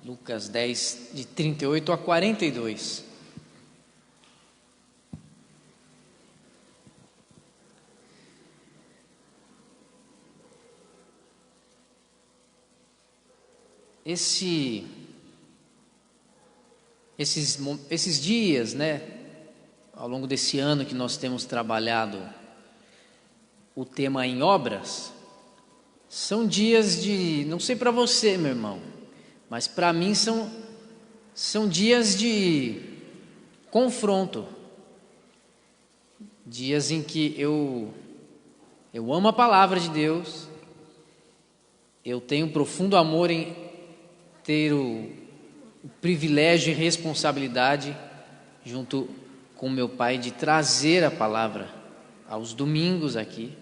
Lucas 10, de 38 a 42. Esses dias, né, ao longo desse ano que nós temos trabalhado o tema em obras, são dias de, não sei para você, meu irmão, mas para mim são dias de confronto, dias em que eu amo a palavra de Deus, eu tenho um profundo amor em ter o privilégio e responsabilidade, junto com meu pai, de trazer a palavra aos domingos aqui.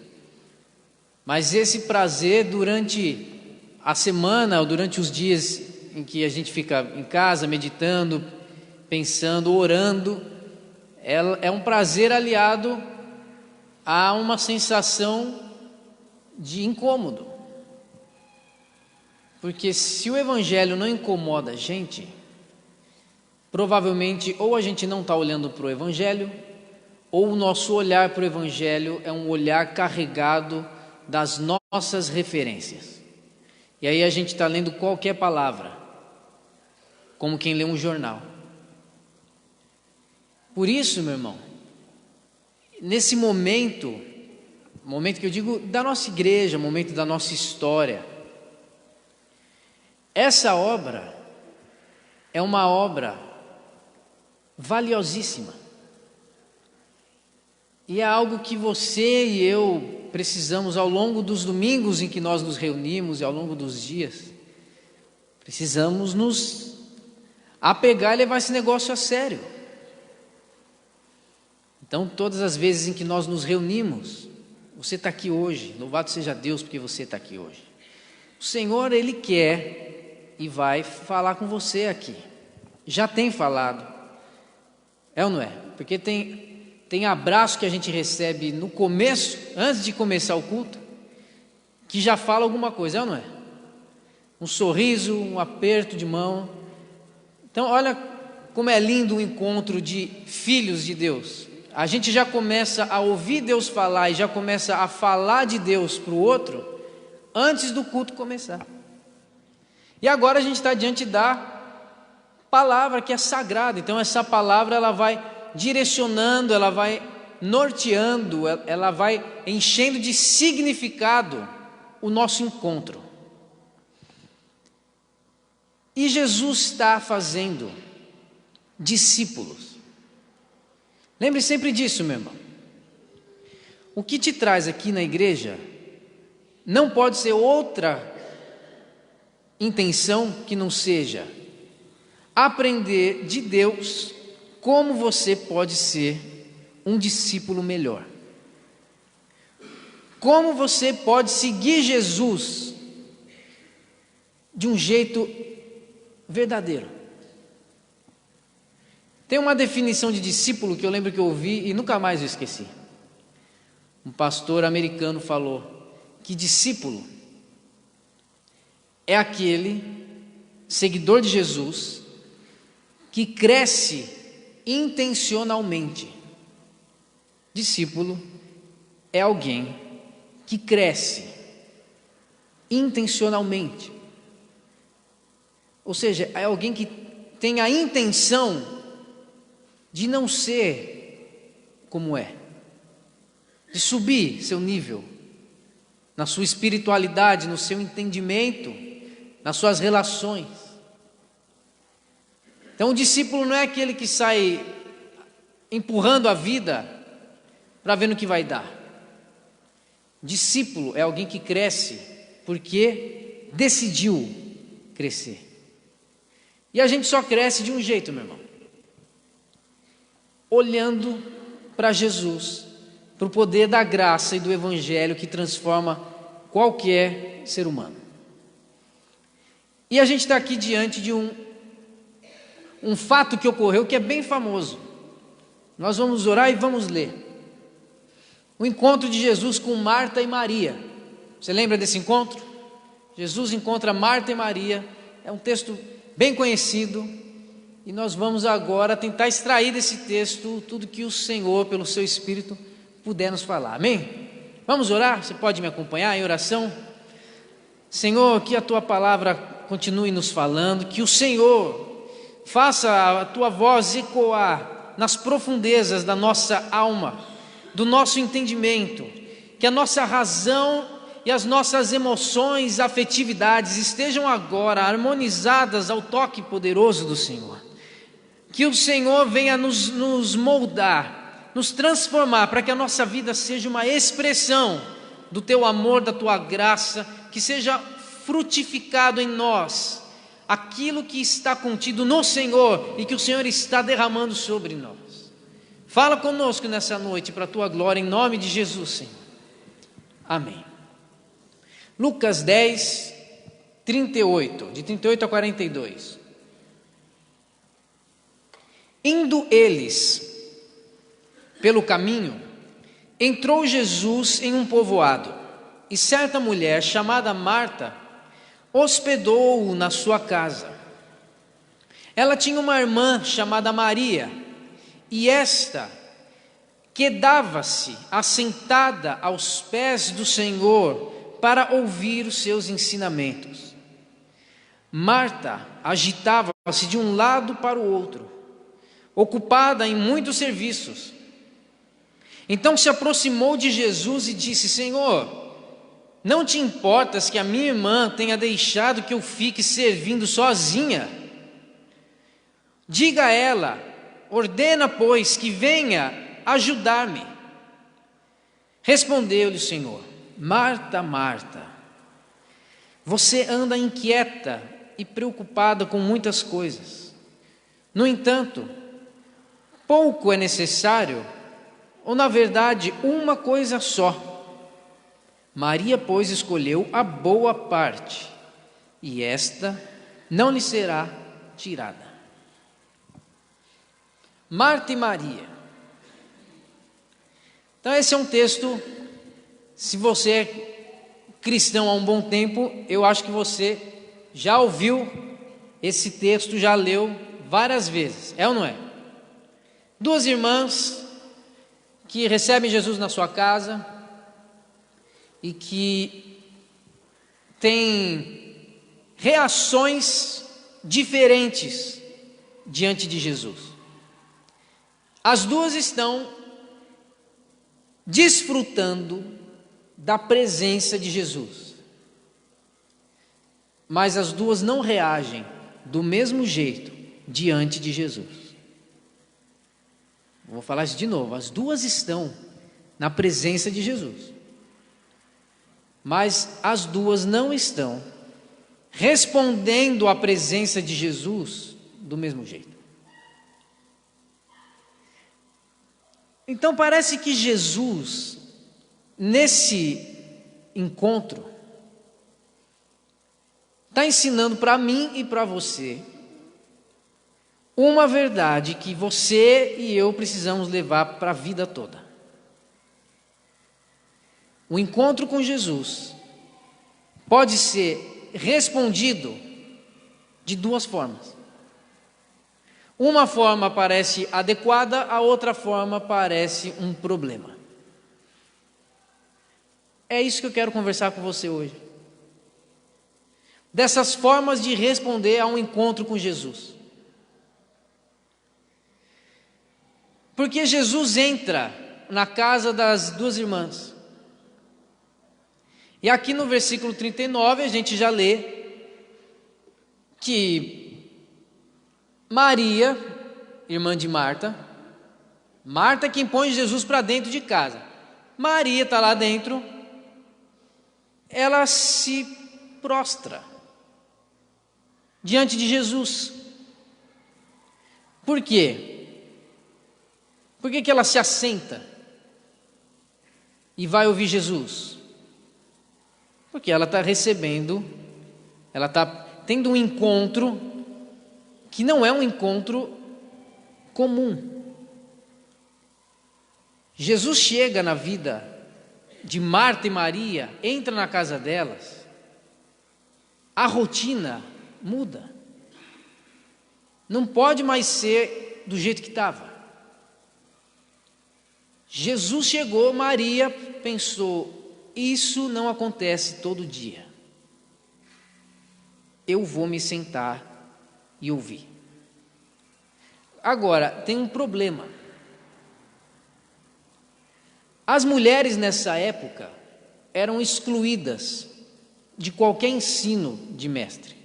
Mas esse prazer durante a semana, ou durante os dias em que a gente fica em casa meditando, pensando, orando, é um prazer aliado a uma sensação de incômodo. Porque se o evangelho não incomoda a gente, provavelmente ou a gente não está olhando para o evangelho, ou o nosso olhar para o evangelho é um olhar carregado das nossas referências. E aí a gente está lendo qualquer palavra, como quem lê um jornal. Por isso, meu irmão, nesse momento que eu digo da nossa igreja, momento da nossa história, essa obra é uma obra valiosíssima. E é algo que você e eu precisamos, ao longo dos domingos em que nós nos reunimos e ao longo dos dias, precisamos nos apegar e levar esse negócio a sério. Então, todas as vezes em que nós nos reunimos, você está aqui hoje, louvado seja Deus porque você está aqui hoje. O Senhor, Ele quer e vai falar com você aqui. Já tem falado, é ou não é? Porque tem abraço que a gente recebe no começo, antes de começar o culto, que já fala alguma coisa, é ou não é? Um sorriso, um aperto de mão. Então olha como é lindo o encontro de filhos de Deus. A gente já começa a ouvir Deus falar e já começa a falar de Deus para o outro antes do culto começar. E agora a gente está diante da palavra que é sagrada. Então essa palavra ela vai direcionando, ela vai norteando, ela vai enchendo de significado o nosso encontro. E Jesus está fazendo discípulos. Lembre sempre disso, meu irmão. O que te traz aqui na igreja não pode ser outra intenção que não seja aprender de Deus como você pode ser um discípulo melhor. Como você pode seguir Jesus de um jeito verdadeiro. Tem uma definição de discípulo que eu lembro que eu ouvi e nunca mais eu esqueci. Um pastor americano falou que discípulo é aquele seguidor de Jesus que cresce intencionalmente. Discípulo é alguém que cresce intencionalmente. Ou seja, é alguém que tem a intenção de não ser como é, de subir seu nível na sua espiritualidade, no seu entendimento, nas suas relações. Então o discípulo não é aquele que sai empurrando a vida para ver no que vai dar. Discípulo é alguém que cresce porque decidiu crescer. E a gente só cresce de um jeito, meu irmão, olhando para Jesus, para o poder da graça e do evangelho que transforma qualquer ser humano. E a gente está aqui diante de um fato que ocorreu que é bem famoso. Nós vamos orar e vamos ler. O encontro de Jesus com Marta e Maria. Você lembra desse encontro? Jesus encontra Marta e Maria. É um texto bem conhecido, e nós vamos agora tentar extrair desse texto tudo que o Senhor, pelo seu Espírito, puder nos falar. Amém? Vamos orar? Você pode me acompanhar em oração? Senhor, que a Tua palavra continue nos falando, que o Senhor faça a Tua voz ecoar nas profundezas da nossa alma, do nosso entendimento, que a nossa razão e as nossas emoções, afetividades estejam agora harmonizadas ao toque poderoso do Senhor. Que o Senhor venha nos moldar, nos transformar, para que a nossa vida seja uma expressão do Teu amor, da Tua graça, que seja frutificado em nós aquilo que está contido no Senhor e que o Senhor está derramando sobre nós. Fala conosco nessa noite para a Tua glória, em nome de Jesus, Senhor. Amém. Lucas 10, 38, de 38 a 42. Indo eles pelo caminho, entrou Jesus em um povoado, e certa mulher chamada Marta hospedou-o na sua casa. Ela tinha uma irmã chamada Maria, e esta quedava-se assentada aos pés do Senhor para ouvir os seus ensinamentos. Marta agitava-se de um lado para o outro, ocupada em muitos serviços. Então se aproximou de Jesus e disse: Senhor, não te importas que a minha irmã tenha deixado que eu fique servindo sozinha? Diga a ela, ordena, pois, que venha ajudar-me. Respondeu-lhe o Senhor: Marta, Marta, você anda inquieta e preocupada com muitas coisas. No entanto, pouco é necessário, ou na verdade, uma coisa só. Maria, pois, escolheu a boa parte, e esta não lhe será tirada. Marta e Maria. Então esse é um texto, se você é cristão há um bom tempo, eu acho que você já ouviu esse texto, já leu várias vezes, é ou não é? Duas irmãs que recebem Jesus na sua casa e que têm reações diferentes diante de Jesus. As duas estão desfrutando da presença de Jesus, mas as duas não reagem do mesmo jeito diante de Jesus. Vou falar isso de novo. As duas estão na presença de Jesus, mas as duas não estão respondendo à presença de Jesus do mesmo jeito. Então parece que Jesus, nesse encontro, está ensinando para mim e para você uma verdade que você e eu precisamos levar para a vida toda. O encontro com Jesus pode ser respondido de duas formas. Uma forma parece adequada, a outra forma parece um problema. É isso que eu quero conversar com você hoje. Dessas formas de responder a um encontro com Jesus. Porque Jesus entra na casa das duas irmãs. E aqui no versículo 39 a gente já lê que Maria, irmã de Marta, Marta quem põe Jesus para dentro de casa. Maria está lá dentro, ela se prostra diante de Jesus. Por quê? Por que ela se assenta e vai ouvir Jesus? Porque ela está recebendo, ela está tendo um encontro que não é um encontro comum. Jesus chega na vida de Marta e Maria, entra na casa delas, a rotina muda. Não pode mais ser do jeito que estava. Jesus chegou, Maria pensou: isso não acontece todo dia. Eu vou me sentar e ouvir. Agora, tem um problema. As mulheres nessa época eram excluídas de qualquer ensino de mestre.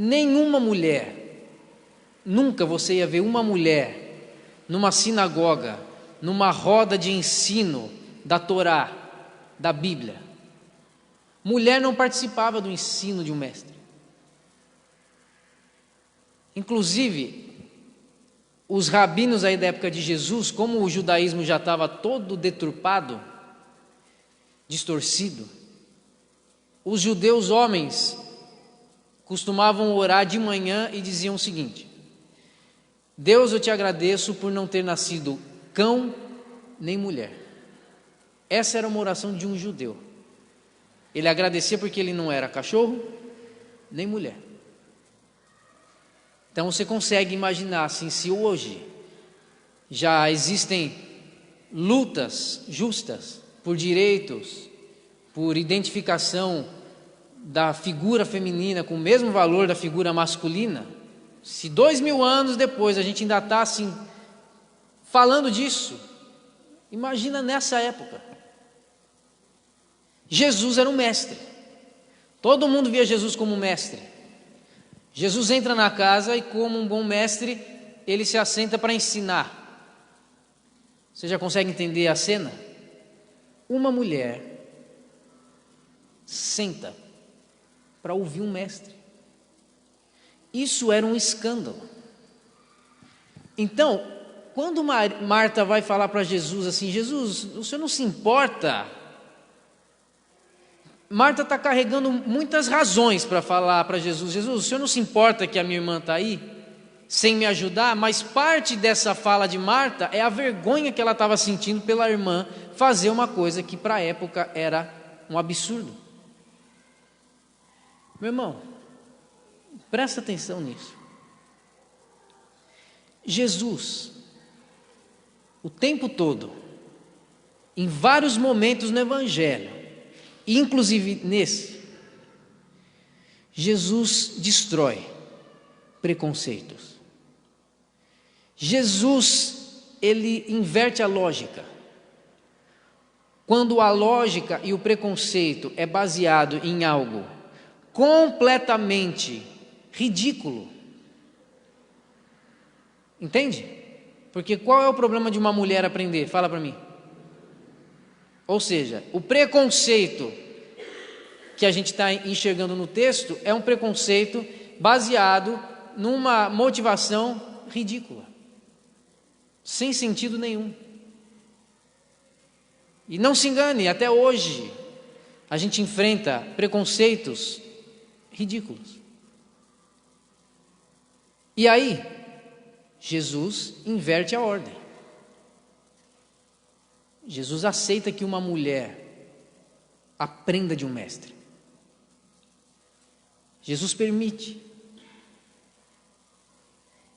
Nenhuma mulher, nunca você ia ver uma mulher numa sinagoga, numa roda de ensino da Torá, da Bíblia. Mulher não participava do ensino de um mestre. Inclusive, os rabinos aí da época de Jesus, como o judaísmo já estava todo deturpado, distorcido, os judeus homens costumavam orar de manhã e diziam o seguinte: Deus, eu te agradeço por não ter nascido cão nem mulher. Essa era uma oração de um judeu. Ele agradecia porque ele não era cachorro nem mulher. Então você consegue imaginar assim, se hoje já existem lutas justas por direitos, por identificação da figura feminina com o mesmo valor da figura masculina, se 2000 anos depois a gente ainda está assim, falando disso, imagina nessa época. Jesus era um mestre, todo mundo via Jesus como um mestre. Jesus entra na casa e, como um bom mestre, ele se assenta para ensinar. Você já consegue entender a cena? Uma mulher senta para ouvir um mestre. Isso era um escândalo. Então, quando Marta vai falar para Jesus assim: Jesus, o senhor não se importa? Marta está carregando muitas razões para falar para Jesus: Jesus, o senhor não se importa que a minha irmã está aí, sem me ajudar? Mas parte dessa fala de Marta é a vergonha que ela estava sentindo pela irmã fazer uma coisa que para a época era um absurdo. Meu irmão, presta atenção nisso. Jesus, o tempo todo, em vários momentos no Evangelho, inclusive nesse, Jesus destrói preconceitos. Jesus, ele inverte a lógica. Quando a lógica e o preconceito é baseado em algo completamente ridículo. Entende? Porque qual é o problema de uma mulher aprender? Fala para mim. Ou seja, o preconceito que a gente está enxergando no texto é um preconceito baseado numa motivação ridícula, sem sentido nenhum. E não se engane, até hoje a gente enfrenta preconceitos ridículos. E aí, Jesus inverte a ordem. Jesus aceita que uma mulher aprenda de um mestre. Jesus permite.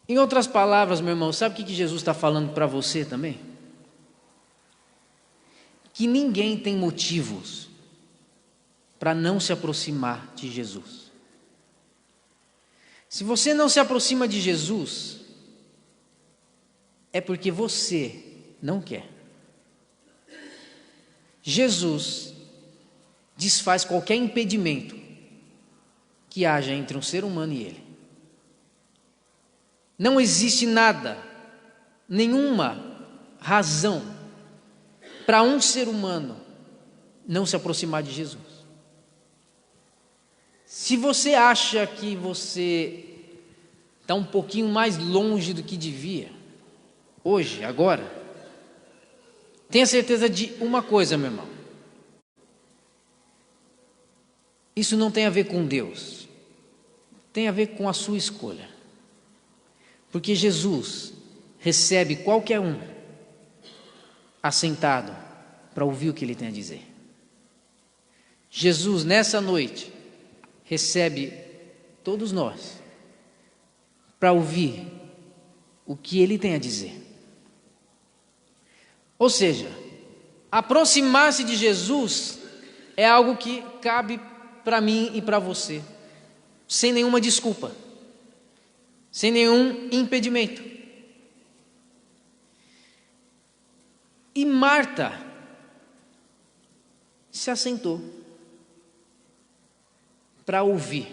Em outras palavras, meu irmão, sabe o que Jesus está falando para você também? Que ninguém tem motivos para não se aproximar de Jesus. Se você não se aproxima de Jesus, é porque você não quer. Jesus desfaz qualquer impedimento que haja entre um ser humano e ele. Não existe nada, nenhuma razão para um ser humano não se aproximar de Jesus. Se você acha que você está um pouquinho mais longe do que devia, hoje, agora, tenha certeza de uma coisa, meu irmão: isso não tem a ver com Deus, tem a ver com a sua escolha. Porque Jesus recebe qualquer um assentado para ouvir o que ele tem a dizer. Jesus, nessa noite, recebe todos nós para ouvir o que Ele tem a dizer. Ou seja, aproximar-se de Jesus é algo que cabe para mim e para você, sem nenhuma desculpa, sem nenhum impedimento. E Marta se assentou para ouvir.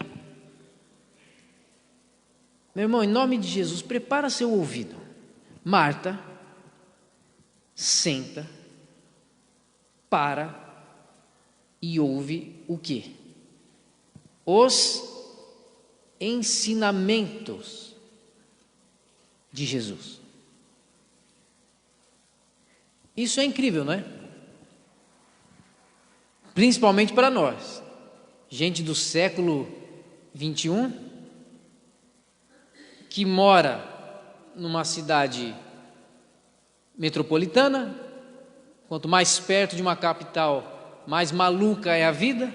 Meu irmão, em nome de Jesus, prepara seu ouvido. Marta senta, para e ouve o quê? Os ensinamentos de Jesus. Isso é incrível, não é? Principalmente para nós, gente do século 21, que mora numa cidade metropolitana. Quanto mais perto de uma capital, mais maluca é a vida.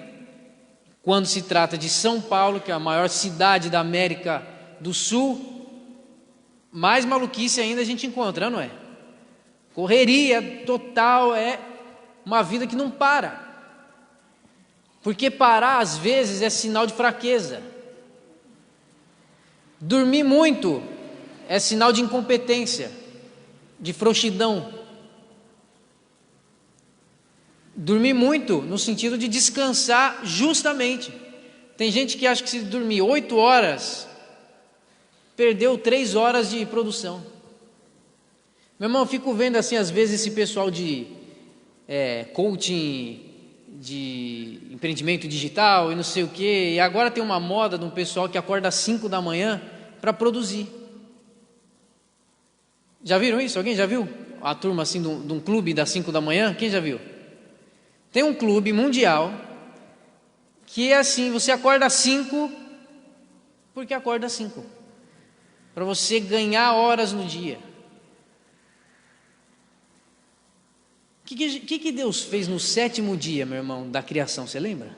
Quando se trata de São Paulo, que é a maior cidade da América do Sul, mais maluquice ainda a gente encontra, não é? Correria total, é uma vida que não para. Porque parar às vezes é sinal de fraqueza. Dormir muito é sinal de incompetência, de frouxidão. Dormir muito no sentido de descansar justamente. Tem gente que acha que se dormir 8 horas, perdeu 3 horas de produção. Meu irmão, eu fico vendo assim às vezes esse pessoal de coaching, de empreendimento digital e não sei o quê, e agora tem uma moda de um pessoal que acorda às 5 da manhã para produzir. Já viram isso? Alguém já viu a turma assim de um clube das 5 da manhã? Quem já viu? Tem um clube mundial que é assim, você acorda às 5 porque acorda às 5, para você ganhar horas no dia. O que Deus fez no 7º dia, meu irmão, da criação, você lembra?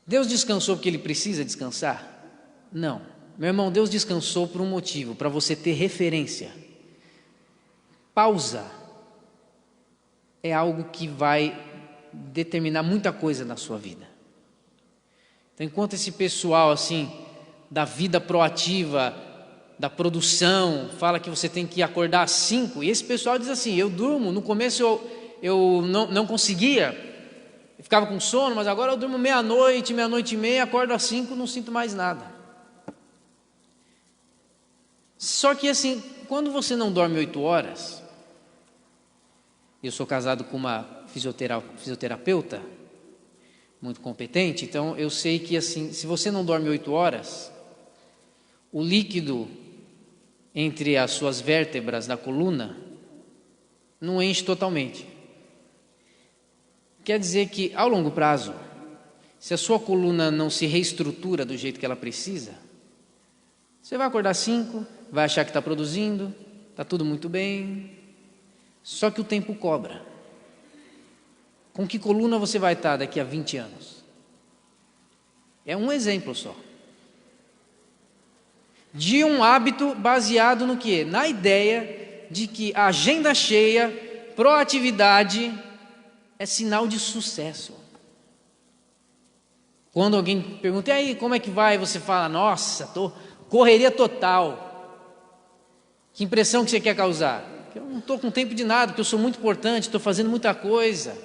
Deus descansou porque Ele precisa descansar? Não. Meu irmão, Deus descansou por um motivo, para você ter referência. Pausa é algo que vai determinar muita coisa na sua vida. Então, enquanto esse pessoal assim, da vida proativa, da produção, fala que você tem que acordar às 5, e esse pessoal diz assim, eu durmo, no começo eu não conseguia, eu ficava com sono, mas agora eu durmo meia-noite e meia, acordo às 5, não sinto mais nada. Só que assim, quando você não dorme 8 horas, eu sou casado com uma fisioterapeuta muito competente, então eu sei que assim, se você não dorme 8 horas, o líquido entre as suas vértebras da coluna não enche totalmente. Quer dizer que, ao longo prazo, se a sua coluna não se reestrutura do jeito que ela precisa, você vai acordar às 5, vai achar que está produzindo, está tudo muito bem, só que o tempo cobra. Com que coluna você vai estar daqui a 20 anos? É um exemplo só. De um hábito baseado no quê? Na ideia de que a agenda cheia, proatividade, é sinal de sucesso. Quando alguém pergunta, e aí, como é que vai? Você fala, nossa, correria total. Que impressão que você quer causar? Eu não estou com tempo de nada, porque eu sou muito importante, estou fazendo muita coisa.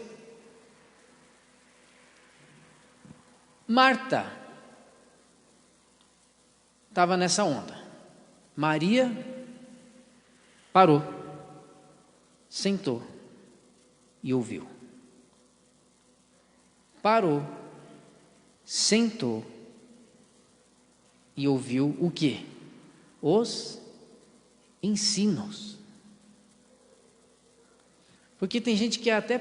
Marta estava nessa onda. Maria parou, sentou e ouviu. Parou, sentou e ouviu o quê? Os ensinos. Porque tem gente que até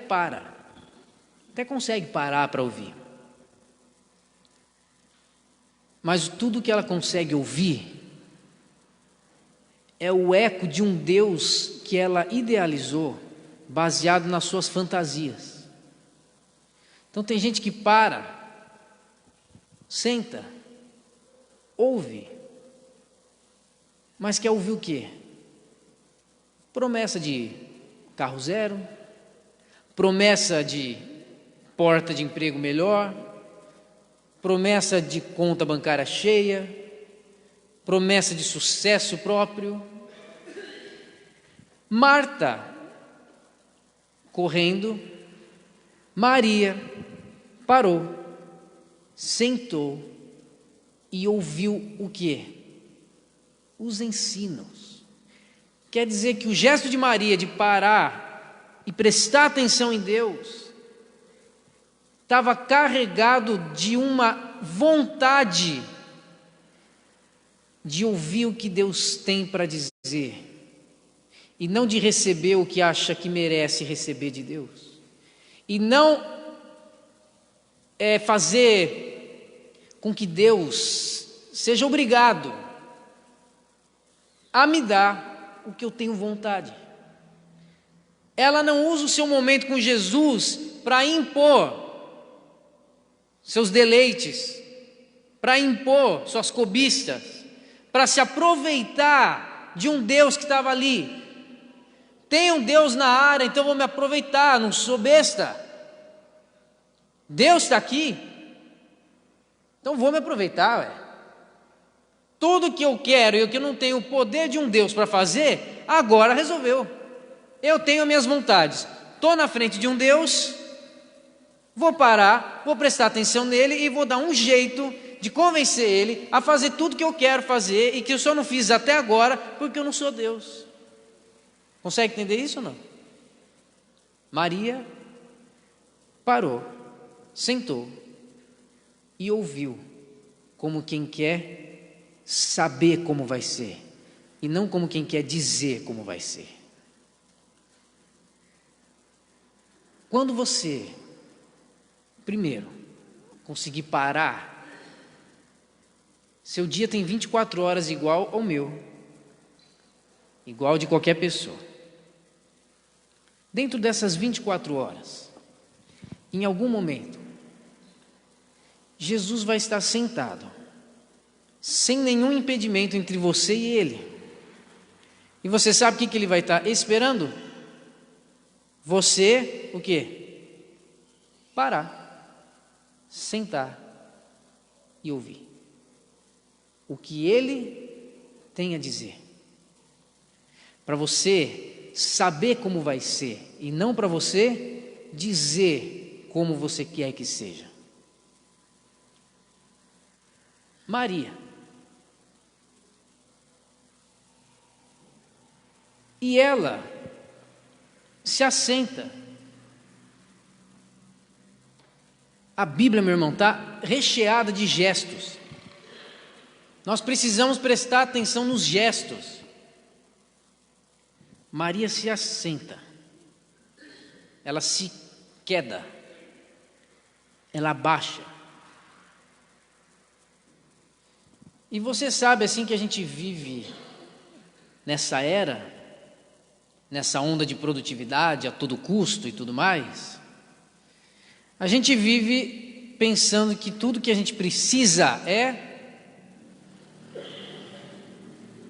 consegue parar para ouvir. Mas tudo que ela consegue ouvir é o eco de um Deus que ela idealizou, baseado nas suas fantasias. Então tem gente que para, senta, ouve mas quer ouvir o quê? Promessa de carro zero, promessa de porta de emprego melhor, promessa de conta bancária cheia, promessa de sucesso próprio. Marta, correndo, Maria parou, sentou e ouviu o quê? Os ensinos. Quer dizer que o gesto de Maria de parar e prestar atenção em Deus estava carregado de uma vontade de ouvir o que Deus tem para dizer e não de receber o que acha que merece receber de Deus, e não fazer com que Deus seja obrigado a me dar o que eu tenho vontade. Ela não usa o seu momento com Jesus para impor seus deleites, para impor suas cobiças, para se aproveitar de um Deus que estava ali. Tem um Deus na área, então vou me aproveitar, não sou besta. Deus está aqui, então vou me aproveitar, ué. Tudo que eu quero e o que eu não tenho o poder de um Deus para fazer, agora resolveu. Eu tenho minhas vontades, estou na frente de um Deus, vou parar, vou prestar atenção nele e vou dar um jeito de convencer ele a fazer tudo que eu quero fazer e que eu só não fiz até agora porque eu não sou Deus. Consegue entender isso ou não? Maria parou, sentou e ouviu, como quem quer saber como vai ser e não como quem quer dizer como vai ser. Quando você, primeiro, conseguir parar, seu dia tem 24 horas igual ao meu, igual de qualquer pessoa. Dentro dessas 24 horas, em algum momento, Jesus vai estar sentado, sem nenhum impedimento entre você e Ele. E você sabe o que Ele vai estar esperando? Você, o quê? Parar, sentar e ouvir o que Ele tem a dizer. Para você saber como vai ser e não para você dizer como você quer que seja. Maria. E ela se assenta. A Bíblia, meu irmão, está recheada de gestos. Nós precisamos prestar atenção nos gestos. Maria se assenta, ela se queda, ela abaixa. E você sabe, assim que a gente vive nessa era, nessa onda de produtividade a todo custo e tudo mais, a gente vive pensando que tudo que a gente precisa é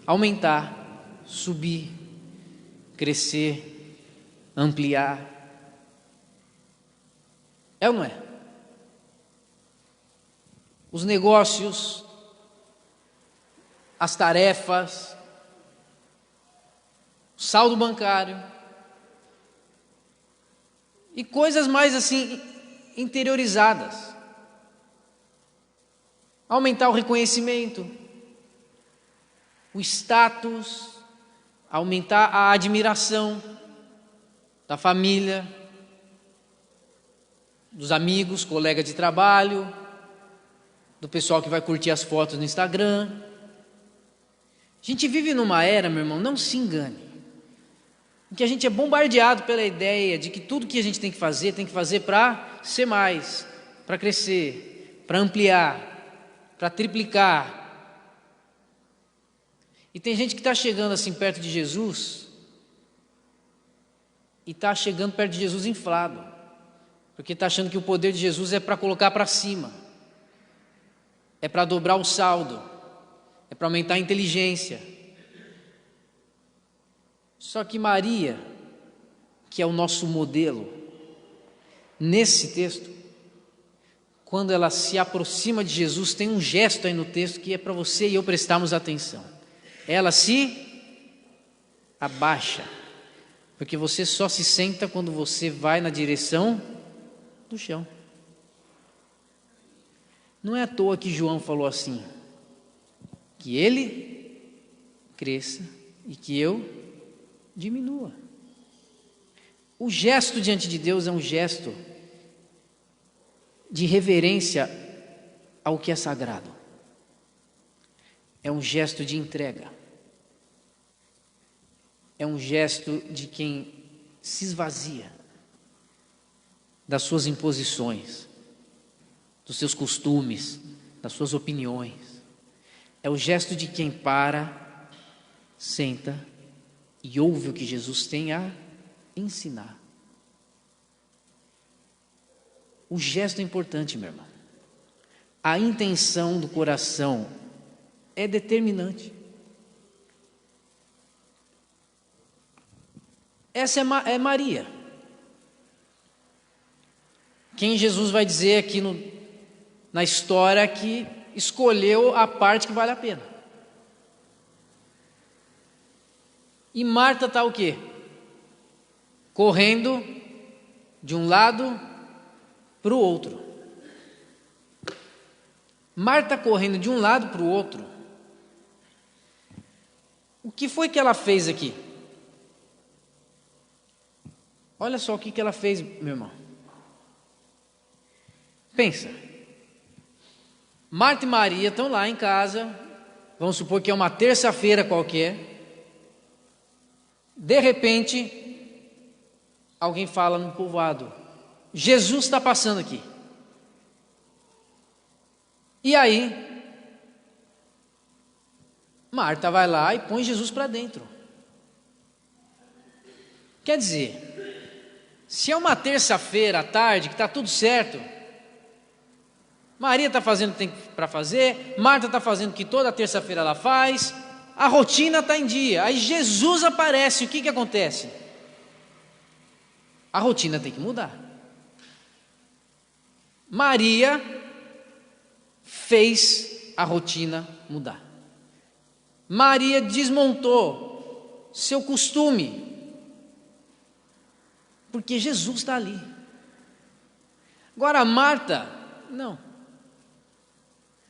aumentar, subir, crescer, ampliar. É ou não é? Os negócios, as tarefas, o saldo bancário e coisas mais assim interiorizadas. Aumentar o reconhecimento, o status, aumentar a admiração da família, dos amigos, colegas de trabalho, do pessoal que vai curtir as fotos no Instagram. A gente vive numa era, meu irmão, não se engane, em que a gente é bombardeado pela ideia de que tudo que a gente tem que fazer para ser mais, para crescer, para ampliar, para triplicar. E tem gente que está chegando assim perto de Jesus e está chegando perto de Jesus inflado, porque está achando que o poder de Jesus é para colocar para cima, é para dobrar o saldo, é para aumentar a inteligência, Só que Maria, que é o nosso modelo, nesse texto, quando ela se aproxima de Jesus, tem um gesto aí no texto que é para você e eu prestarmos atenção. Ela se abaixa, porque você só se senta quando você vai na direção do chão. Não é à toa que João falou assim, que ele cresça e que eu diminua. O gesto diante de Deus é um gesto de reverência ao que é sagrado. É um gesto de entrega. É um gesto de quem se esvazia das suas imposições, dos seus costumes, das suas opiniões. É o gesto de quem para, senta e ouve o que Jesus tem a ensinar. O gesto é importante, meu irmão. A intenção do coração é determinante. Essa é Maria. Quem Jesus vai dizer aqui na história que escolheu a parte que vale a pena. E Marta está o quê? Correndo de um lado para o outro. Marta correndo de um lado para o outro. O que foi que ela fez aqui? Olha só o que ela fez, meu irmão. Pensa. Marta e Maria estão lá em casa. Vamos supor que é uma terça-feira qualquer. De repente, alguém fala no povoado: Jesus está passando aqui. E aí, Marta vai lá e põe Jesus para dentro. Quer dizer, se é uma terça-feira à tarde, que está tudo certo, Maria está fazendo o que tem para fazer, Marta está fazendo o que toda terça-feira ela faz, a rotina está em dia. Aí Jesus aparece, o que acontece? A rotina tem que mudar. Maria fez a rotina mudar. Maria desmontou seu costume, porque Jesus está ali. Agora Marta, não.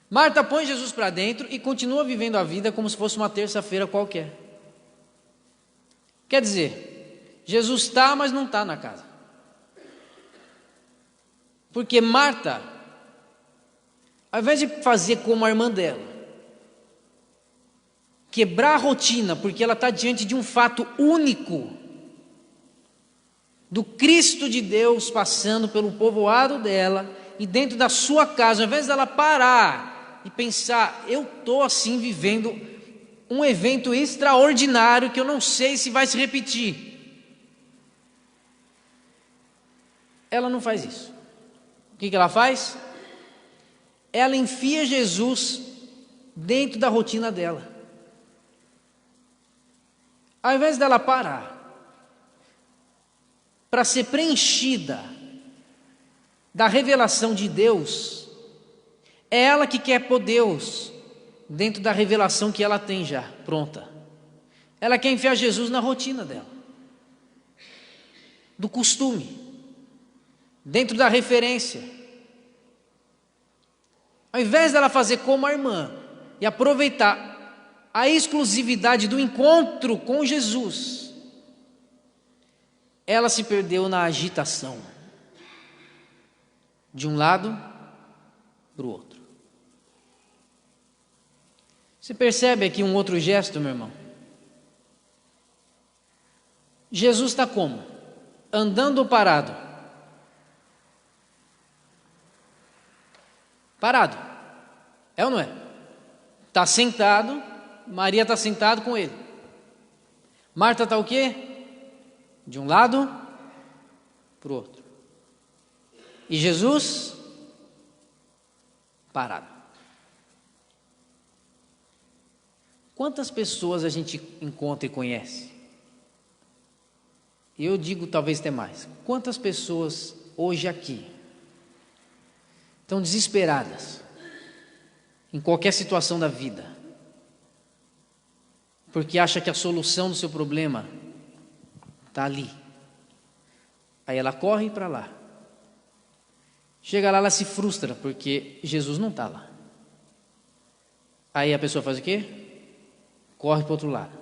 Marta põe Jesus para dentro e continua vivendo a vida como se fosse uma terça-feira qualquer. Quer dizer, Jesus está, mas não está na casa. Porque Marta, ao invés de fazer como a irmã dela, quebrar a rotina, porque ela está diante de um fato único, do Cristo de Deus passando pelo povoado dela e dentro da sua casa, ao invés dela parar e pensar: eu estou assim vivendo um evento extraordinário que eu não sei se vai se repetir, ela não faz isso. O que ela faz? Ela enfia Jesus dentro da rotina dela. Ao invés dela parar para ser preenchida da revelação de Deus, é ela que quer pôr Deus dentro da revelação que ela tem já pronta. Ela quer enfiar Jesus na rotina dela, do costume, dentro da referência. Ao invés dela fazer como a irmã e aproveitar a exclusividade do encontro com Jesus, ela se perdeu na agitação, de um lado para o outro. Você percebe aqui um outro gesto, meu irmão? Jesus está como? Andando ou parado? Parado. É ou não é? Está sentado, Maria está sentada com ele. Marta está o quê? De um lado para o outro. E Jesus parado. Quantas pessoas a gente encontra e conhece e eu digo talvez até mais, quantas pessoas hoje aqui estão desesperadas em qualquer situação da vida, porque acha que a solução do seu problema está ali. Aí ela corre para lá. Chega lá, ela se frustra, porque Jesus não está lá. Aí a pessoa faz o quê? Corre para o outro lado,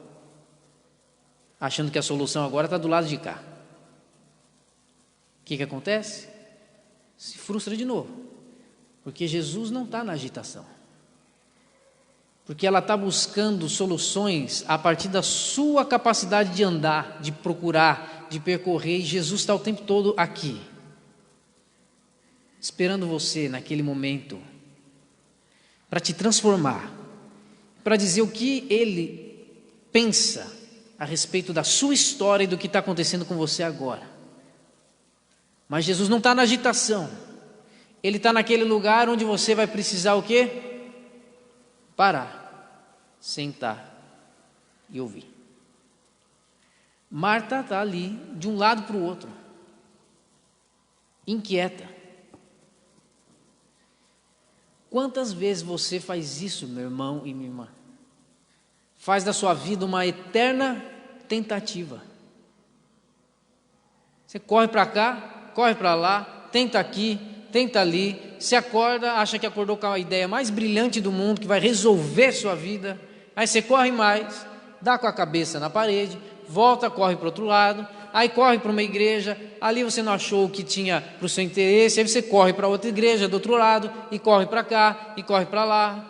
achando que a solução agora está do lado de cá. O que acontece? Se frustra de novo, porque Jesus não está na agitação. Porque ela está buscando soluções a partir da sua capacidade de andar, de procurar, de percorrer, e Jesus está o tempo todo aqui, esperando você naquele momento, para te transformar, para dizer o que Ele pensa a respeito da sua história e do que está acontecendo com você agora. Mas Jesus não está na agitação, Ele está naquele lugar onde você vai precisar o quê? Parar, sentar e ouvir. Marta está ali, de um lado para o outro, inquieta. Quantas vezes você faz isso, meu irmão e minha irmã? Faz da sua vida uma eterna tentativa. Você corre para cá, corre para lá, tenta aqui, tenta ali, se acorda, acha que acordou com a ideia mais brilhante do mundo, que vai resolver sua vida. Aí você corre mais, dá com a cabeça na parede, volta, corre para o outro lado, aí corre para uma igreja, ali você não achou o que tinha para o seu interesse, aí você corre para outra igreja do outro lado, e corre para cá, e corre para lá.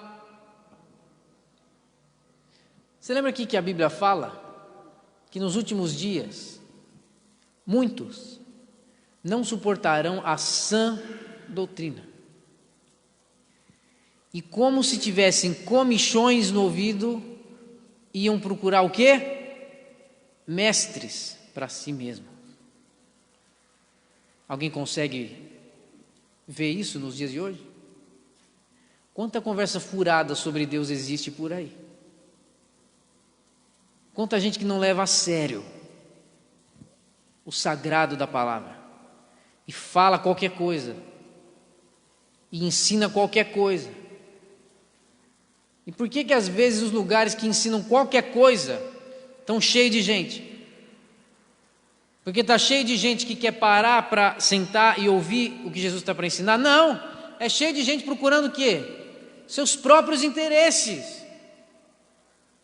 Você lembra aqui que a Bíblia fala que nos últimos dias, muitos não suportarão a sã doutrina, e como se tivessem comichões no ouvido, iam procurar o quê? Mestres para si mesmo. Alguém consegue ver isso nos dias de hoje? Quanta conversa furada sobre Deus existe por aí? Quanta gente que não leva a sério o sagrado da palavra e fala qualquer coisa e ensina qualquer coisa. E por que às vezes os lugares que ensinam qualquer coisa estão cheios de gente? Porque está cheio de gente que quer parar para sentar e ouvir o que Jesus está para ensinar? Não, é cheio de gente procurando o quê? Seus próprios interesses.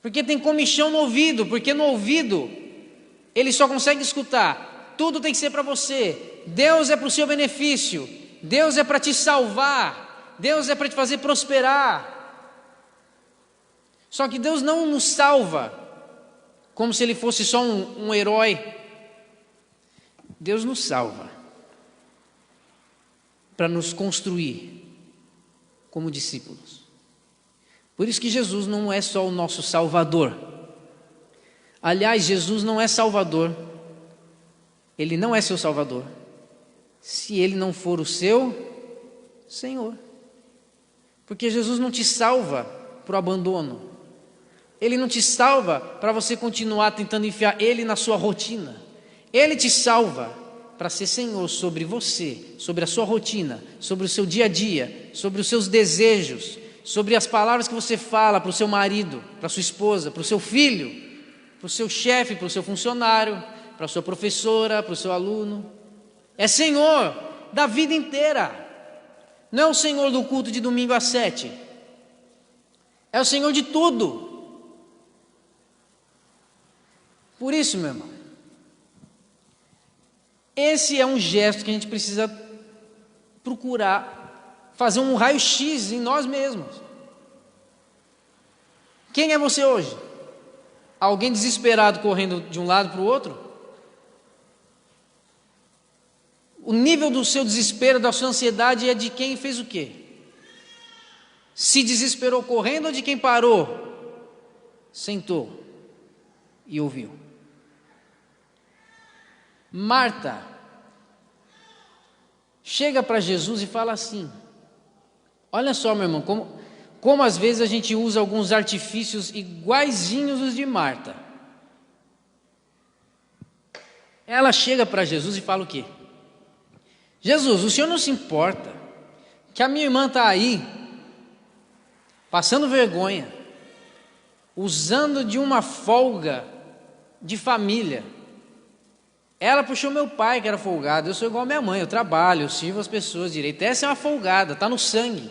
Porque tem comichão no ouvido, porque no ouvido ele só consegue escutar, tudo tem que ser para você, Deus é para o seu benefício, Deus é para te salvar, Deus é para te fazer prosperar. Só que Deus não nos salva como se Ele fosse só um herói. Deus nos salva para nos construir como discípulos. Por isso que Jesus não é só o nosso Salvador. Aliás, Jesus não é Salvador. Ele não é seu Salvador se Ele não for o seu Senhor. Porque Jesus não te salva para o abandono. Ele não te salva para você continuar tentando enfiar Ele na sua rotina. Ele te salva para ser Senhor sobre você, sobre a sua rotina, sobre o seu dia a dia, sobre os seus desejos, sobre as palavras que você fala para o seu marido, para a sua esposa, para o seu filho, para o seu chefe, para o seu funcionário, para a sua professora, para o seu aluno. É Senhor da vida inteira. Não é o Senhor do culto de domingo às 7. É o Senhor de tudo. Por isso, meu irmão, esse é um gesto que a gente precisa procurar fazer um raio-x em nós mesmos. Quem é você hoje? Alguém desesperado correndo de um lado para o outro? O nível do seu desespero, da sua ansiedade é de quem fez o quê? Se desesperou correndo ou de quem parou, sentou e ouviu? Marta chega para Jesus e fala assim: olha só, meu irmão, como às vezes a gente usa alguns artifícios iguaizinhos os de Marta. Ela chega para Jesus e fala o quê? Jesus, o senhor não se importa que a minha irmã está aí, passando vergonha, usando de uma folga de família. Ela puxou meu pai, que era folgado. Eu sou igual a minha mãe, eu trabalho, eu sirvo as pessoas direito. Essa é uma folgada, está no sangue.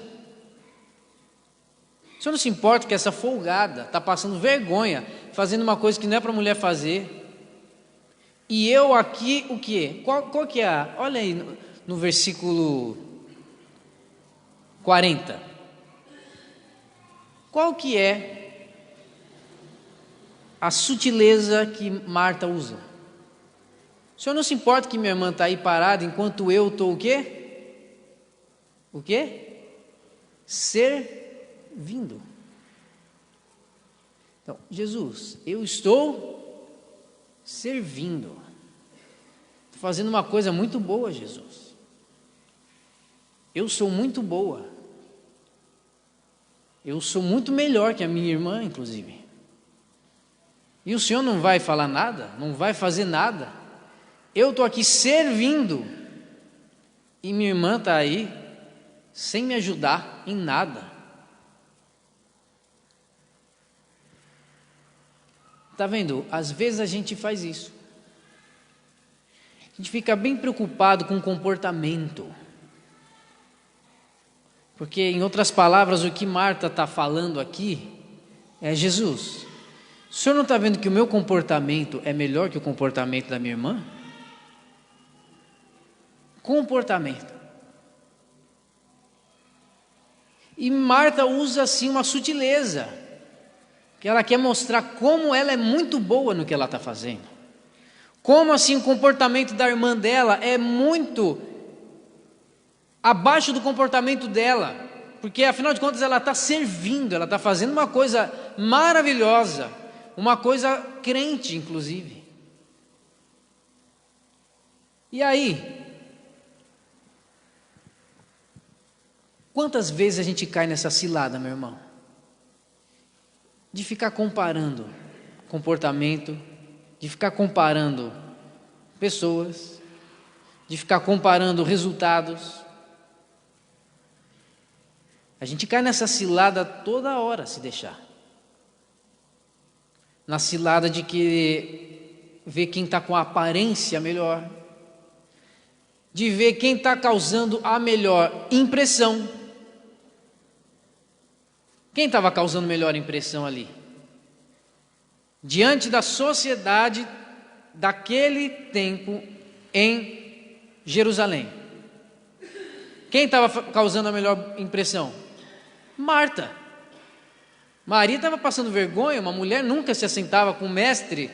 O senhor não se importa que essa folgada está passando vergonha, fazendo uma coisa que não é para a mulher fazer. E eu aqui, o quê? Qual que é? Olha aí no versículo 40. Qual que é a sutileza que Marta usa? O senhor não se importa que minha irmã está aí parada enquanto eu estou o quê? O quê? Servindo. Então, Jesus, eu estou servindo. Estou fazendo uma coisa muito boa, Jesus. Eu sou muito boa. Eu sou muito melhor que a minha irmã, inclusive. E o senhor não vai falar nada? Não vai fazer nada? Eu estou aqui servindo e minha irmã está aí sem me ajudar em nada. Está vendo? Às vezes a gente faz isso. A gente fica bem preocupado com o comportamento. Porque, em outras palavras, o que Marta está falando aqui é: Jesus, o senhor não está vendo que o meu comportamento é melhor que o comportamento da minha irmã? Comportamento. E Marta usa assim uma sutileza, que ela quer mostrar como ela é muito boa no que ela está fazendo. Como assim o comportamento da irmã dela é muito abaixo do comportamento dela, porque afinal de contas ela está servindo, ela está fazendo uma coisa maravilhosa, uma coisa crente inclusive. E aí, quantas vezes a gente cai nessa cilada, meu irmão? De ficar comparando comportamento, de ficar comparando pessoas, de ficar comparando resultados. A gente cai nessa cilada toda hora, se deixar. Na cilada de querer ver quem está com a aparência melhor, de ver quem está causando a melhor impressão. Quem estava causando melhor impressão ali? Diante da sociedade daquele tempo em Jerusalém. Quem estava causando a melhor impressão? Marta. Maria estava passando vergonha, uma mulher nunca se assentava com o mestre.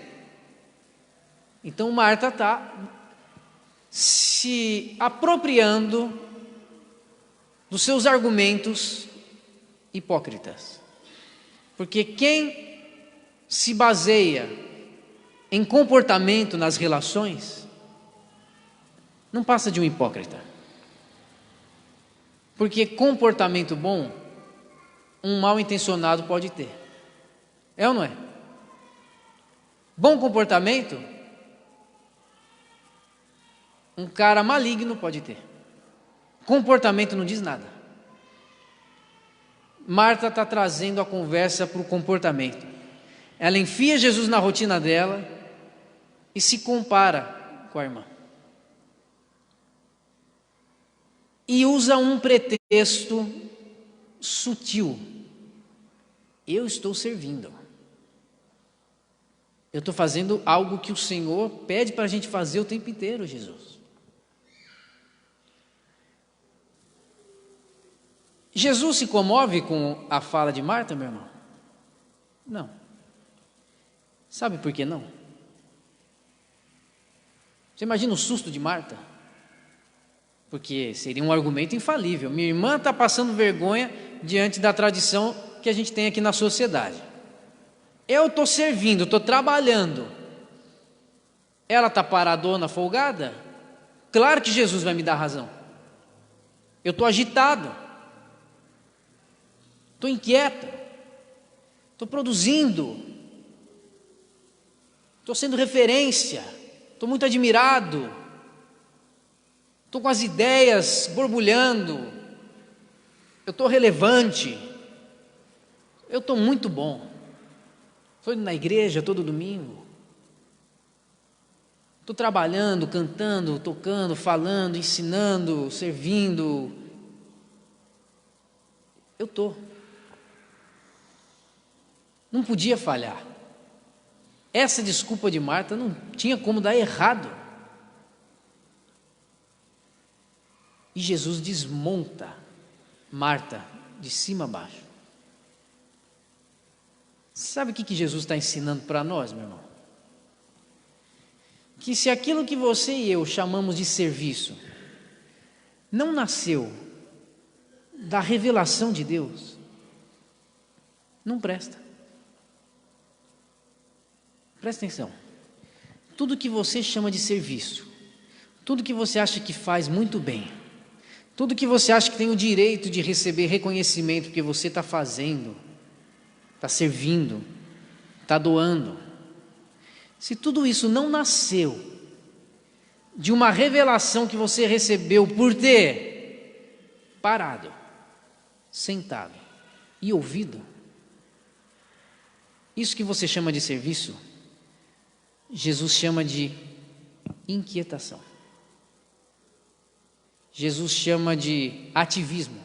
Então Marta está se apropriando dos seus argumentos hipócritas. Porque quem se baseia em comportamento nas relações não passa de um hipócrita. Porque comportamento bom, um mal intencionado pode ter. É ou não é? Bom comportamento, um cara maligno pode ter. Comportamento não diz nada. Marta está trazendo a conversa para o comportamento. Ela enfia Jesus na rotina dela e se compara com a irmã. E usa um pretexto sutil. Eu estou servindo. Eu estou fazendo algo que o Senhor pede para a gente fazer o tempo inteiro, Jesus. Jesus se comove com a fala de Marta, meu irmão? Não. Sabe por que não? Você imagina o susto de Marta? Porque seria um argumento infalível. Minha irmã está passando vergonha diante da tradição que a gente tem aqui na sociedade. Eu estou servindo, estou trabalhando. Ela está paradona, folgada? Claro que Jesus vai me dar razão. Eu estou agitado. Estou inquieta. Estou produzindo. Estou sendo referência. estou muito admirado, estou com as ideias borbulhando, eu estou relevante, eu estou muito bom, estou indo na igreja todo domingo, estou trabalhando, cantando, tocando, falando, ensinando, servindo, eu estou. Não podia falhar. Essa desculpa de Marta não tinha como dar errado. E Jesus desmonta Marta de cima a baixo. Sabe o que Jesus está ensinando para nós, meu irmão? Que se aquilo que você e eu chamamos de serviço não nasceu da revelação de Deus, não presta. Presta atenção. Tudo que você chama de serviço, tudo que você acha que faz muito bem, tudo que você acha que tem o direito de receber reconhecimento porque você está fazendo, está servindo, está doando, se tudo isso não nasceu de uma revelação que você recebeu por ter parado, sentado e ouvido, isso que você chama de serviço, Jesus chama de inquietação. Jesus chama de ativismo.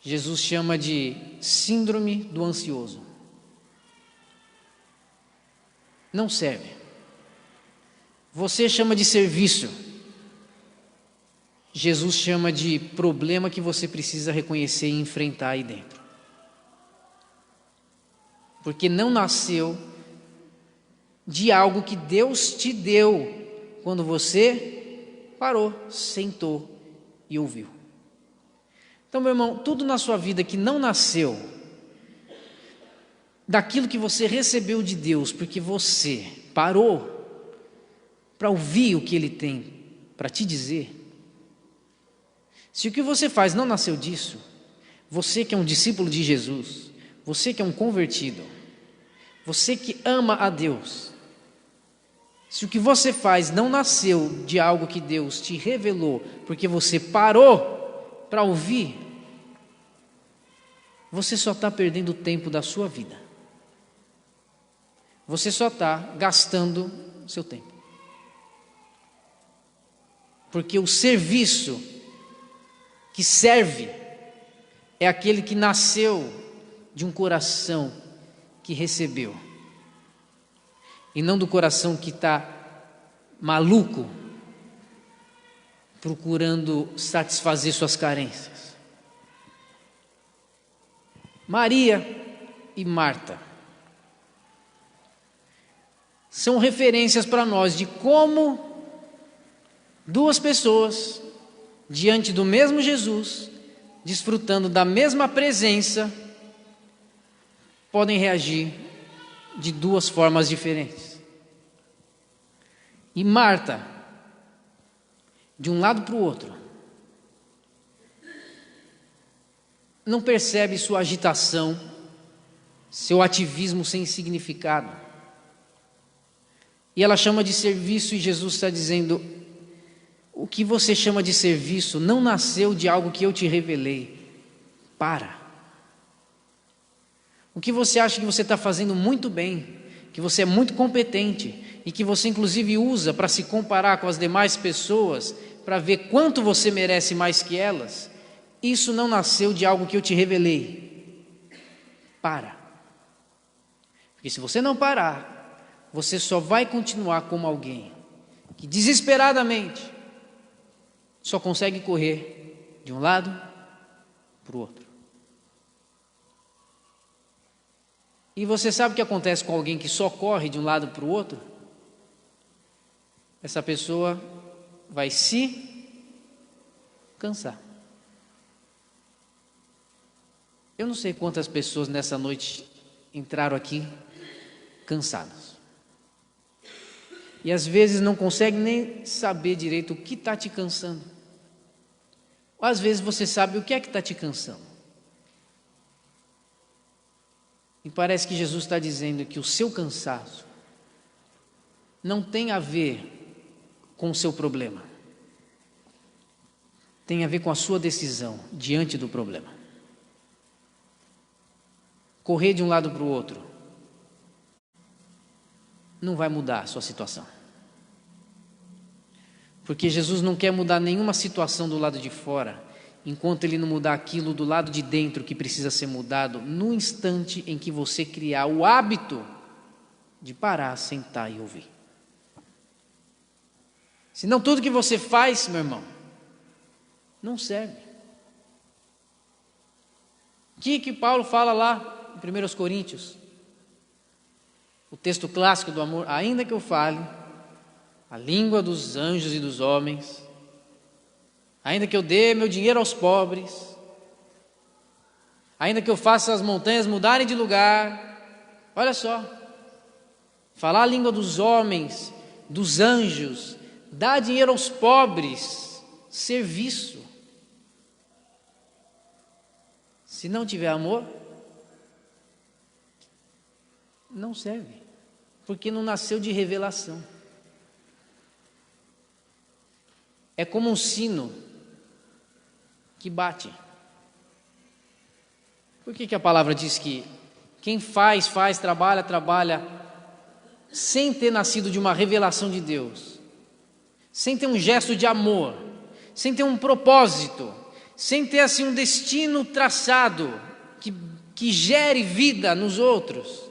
Jesus chama de síndrome do ansioso. Não serve. Você chama de serviço. Jesus chama de problema que você precisa reconhecer e enfrentar aí dentro. Porque não nasceu de algo que Deus te deu quando você parou, sentou e ouviu. Então, meu irmão, tudo na sua vida que não nasceu daquilo que você recebeu de Deus, porque você parou para ouvir o que Ele tem para te dizer, se o que você faz não nasceu disso, você que é um discípulo de Jesus, você que é um convertido, você que ama a Deus, se o que você faz não nasceu de algo que Deus te revelou, porque você parou para ouvir, você só está perdendo o tempo da sua vida. Você só está gastando seu tempo. Porque o serviço que serve é aquele que nasceu de um coração que recebeu. E não do coração que está maluco, procurando satisfazer suas carências. Maria e Marta são referências para nós de como duas pessoas, diante do mesmo Jesus, desfrutando da mesma presença, podem reagir de duas formas diferentes. E Marta, de um lado para o outro, não percebe sua agitação, seu ativismo sem significado. E ela chama de serviço, e Jesus está dizendo: o que você chama de serviço não nasceu de algo que eu te revelei. Para. O que você acha que você está fazendo muito bem, que você é muito competente e que você inclusive usa para se comparar com as demais pessoas, para ver quanto você merece mais que elas, isso não nasceu de algo que eu te revelei. Para. Porque se você não parar, você só vai continuar como alguém que desesperadamente só consegue correr de um lado para o outro. E você sabe o que acontece com alguém que só corre de um lado para o outro? Essa pessoa vai se cansar. Eu não sei quantas pessoas nessa noite entraram aqui cansadas. E às vezes não consegue nem saber direito o que está te cansando. Ou às vezes você sabe o que é que está te cansando. E parece que Jesus está dizendo que o seu cansaço não tem a ver com o seu problema. Tem a ver com a sua decisão diante do problema. Correr de um lado para o outro não vai mudar a sua situação. Porque Jesus não quer mudar nenhuma situação do lado de fora, enquanto Ele não mudar aquilo do lado de dentro que precisa ser mudado, no instante em que você criar o hábito de parar, sentar e ouvir. Senão tudo que você faz, meu irmão, não serve. O que Paulo fala lá em 1 Coríntios? O texto clássico do amor: ainda que eu fale a língua dos anjos e dos homens, ainda que eu dê meu dinheiro aos pobres, ainda que eu faça as montanhas mudarem de lugar, olha só, falar a língua dos homens, dos anjos, dar dinheiro aos pobres, serviço. Se não tiver amor, não serve, porque não nasceu de revelação. É como um sino que bate. Por que a palavra diz que quem faz, trabalha, sem ter nascido de uma revelação de Deus, sem ter um gesto de amor, sem ter um propósito, sem ter assim um destino traçado que gere vida nos outros?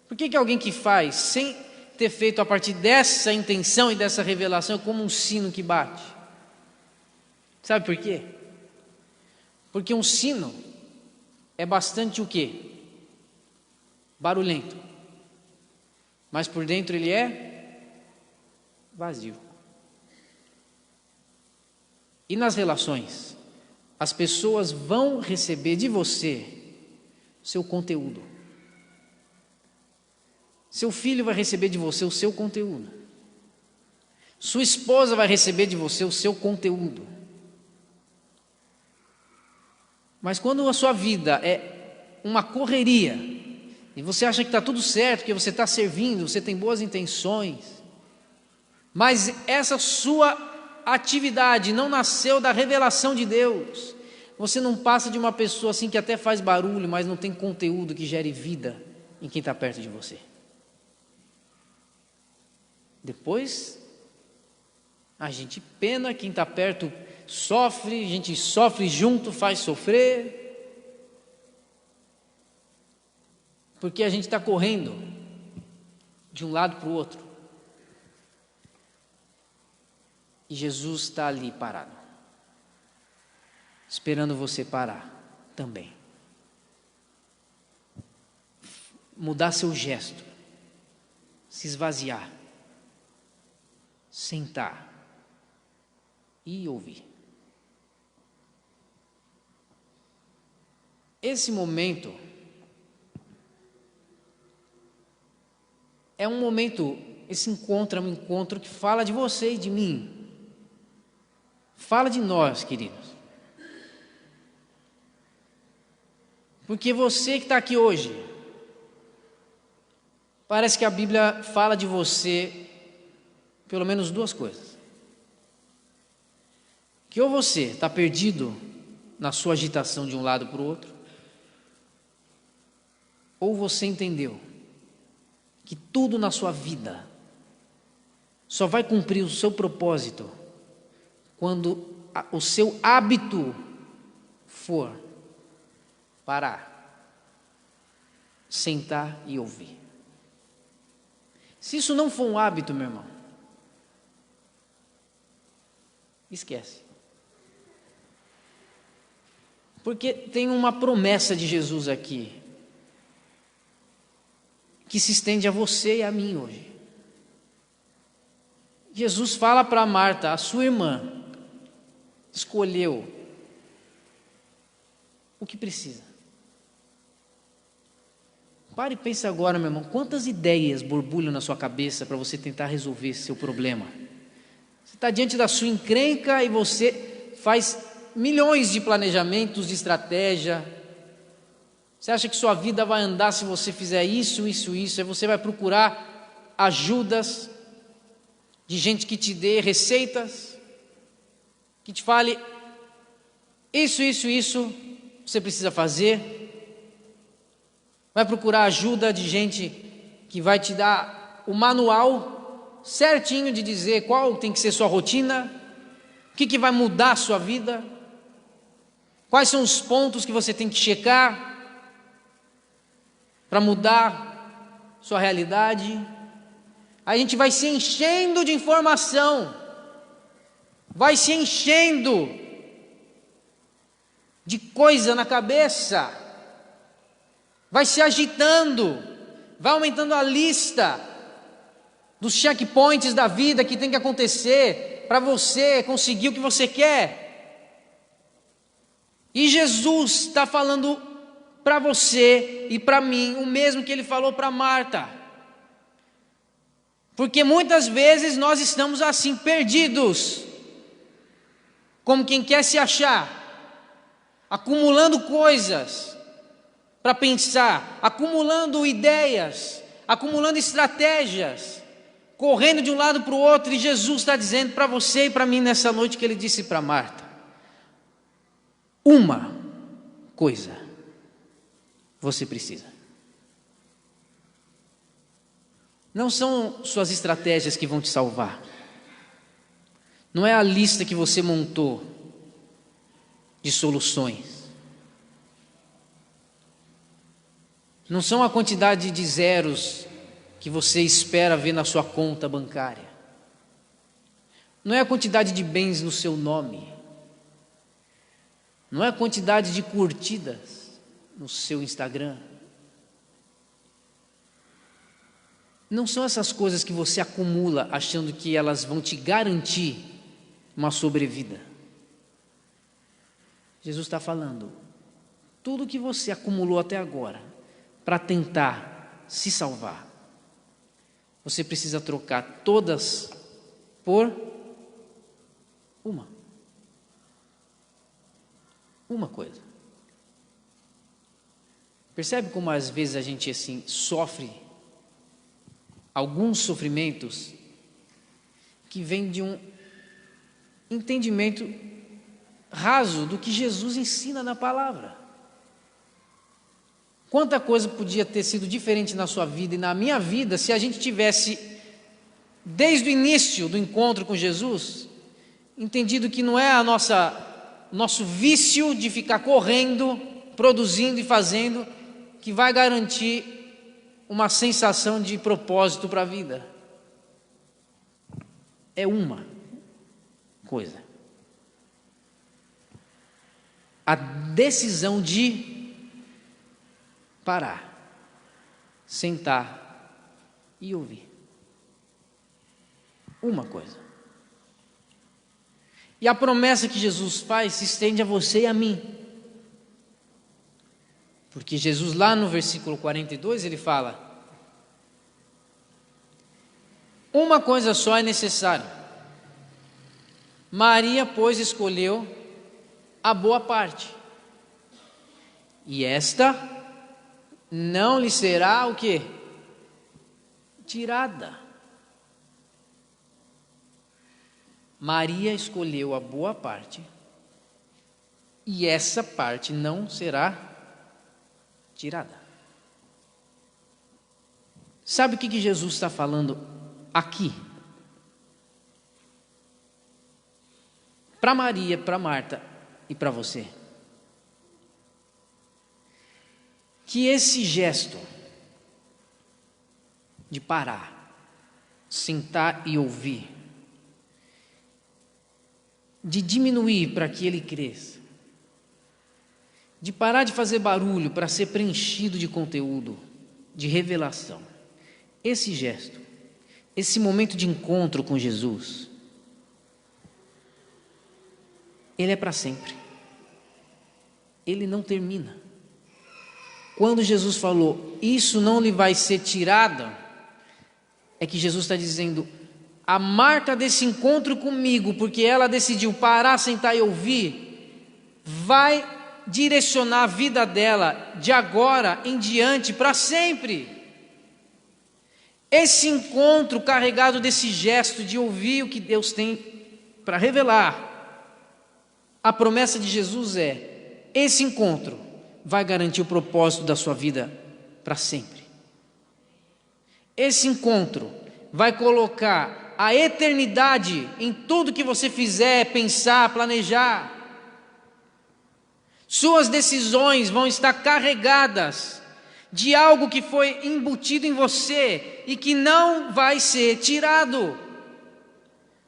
Por que alguém que faz sem ter feito a partir dessa intenção e dessa revelação é como um sino que bate? Sabe por quê? Porque um sino é bastante o quê? Barulhento. Mas por dentro ele é vazio. E nas relações, as pessoas vão receber de você seu conteúdo. Seu filho vai receber de você o seu conteúdo. Sua esposa vai receber de você o seu conteúdo. Mas quando a sua vida é uma correria, e você acha que está tudo certo, que você está servindo, você tem boas intenções, mas essa sua atividade não nasceu da revelação de Deus, você não passa de uma pessoa assim que até faz barulho, mas não tem conteúdo que gere vida em quem está perto de você. Depois, a gente pena, quem está perto sofre, a gente sofre junto, faz sofrer, porque a gente está correndo de um lado para o outro, e Jesus está ali parado, esperando você parar também, mudar seu gesto, se esvaziar, sentar e ouvir. Esse momento é um momento, esse encontro é um encontro que fala de você e de mim, fala de nós, queridos, porque você que está aqui hoje, parece que a Bíblia fala de você pelo menos duas coisas: que ou você está perdido na sua agitação de um lado para o outro, ou você entendeu que tudo na sua vida só vai cumprir o seu propósito quando o seu hábito for parar, sentar e ouvir. Se isso não for um hábito, meu irmão, esquece. Porque tem uma promessa de Jesus aqui, que se estende a você e a mim hoje. Jesus fala para Marta: a sua irmã escolheu o que precisa. Pare e pense agora, meu irmão, quantas ideias borbulham na sua cabeça para você tentar resolver esse seu problema. Você está diante da sua encrenca e você faz milhões de planejamentos, de estratégia. Você acha que sua vida vai andar se você fizer isso, aí você vai procurar ajudas, de gente que te dê receitas, que te fale isso você precisa fazer. Vai procurar ajuda de gente que vai te dar o manual certinho de dizer qual tem que ser sua rotina, o que vai mudar a sua vida, quais são os pontos que você tem que checar para mudar sua realidade. A gente vai se enchendo de informação, vai se enchendo de coisa na cabeça, vai se agitando, vai aumentando a lista dos checkpoints da vida que tem que acontecer para você conseguir o que você quer. E Jesus está falando para você e para mim o mesmo que Ele falou para Marta. Porque muitas vezes nós estamos assim, perdidos, como quem quer se achar, acumulando coisas para pensar, acumulando ideias, acumulando estratégias, correndo de um lado para o outro. E Jesus está dizendo para você e para mim nessa noite que Ele disse para Marta: uma coisa você precisa. Não são suas estratégias que vão te salvar, não é a lista que você montou de soluções, não são a quantidade de zeros que você espera ver na sua conta bancária, não é a quantidade de bens no seu nome, não é a quantidade de curtidas no seu Instagram, não são essas coisas que você acumula achando que elas vão te garantir uma sobrevida. Jesus está falando, tudo que você acumulou até agora para tentar se salvar, você precisa trocar todas por uma coisa. Percebe como às vezes a gente assim sofre alguns sofrimentos que vêm de um entendimento raso do que Jesus ensina na palavra. Quanta coisa podia ter sido diferente na sua vida e na minha vida se a gente tivesse, desde o início do encontro com Jesus, entendido que não é nosso vício de ficar correndo, produzindo e fazendo que vai garantir uma sensação de propósito para a vida. É uma coisa: a decisão de parar, sentar e ouvir. Uma coisa. E a promessa que Jesus faz se estende a você e a mim. Porque Jesus lá no versículo 42 ele fala: uma coisa só é necessária. Maria, pois, escolheu a boa parte, e esta não lhe será o quê? Tirada. Maria escolheu a boa parte, e essa parte não será tirada. Sabe o que Jesus está falando aqui? Para Maria, para Marta e para você, que esse gesto de parar, sentar e ouvir, de diminuir para que ele cresça, de parar de fazer barulho para ser preenchido de conteúdo, de revelação, esse gesto, esse momento de encontro com Jesus, ele é para sempre, ele não termina. Quando Jesus falou, isso não lhe vai ser tirado, é que Jesus está dizendo, a Marta desse encontro comigo, porque ela decidiu parar, sentar e ouvir, vai direcionar a vida dela de agora em diante para sempre. Esse encontro carregado desse gesto de ouvir o que Deus tem para revelar, a promessa de Jesus é: esse encontro vai garantir o propósito da sua vida para sempre. Esse encontro vai colocar a eternidade em tudo que você fizer, pensar, planejar. Suas decisões vão estar carregadas de algo que foi embutido em você e que não vai ser tirado.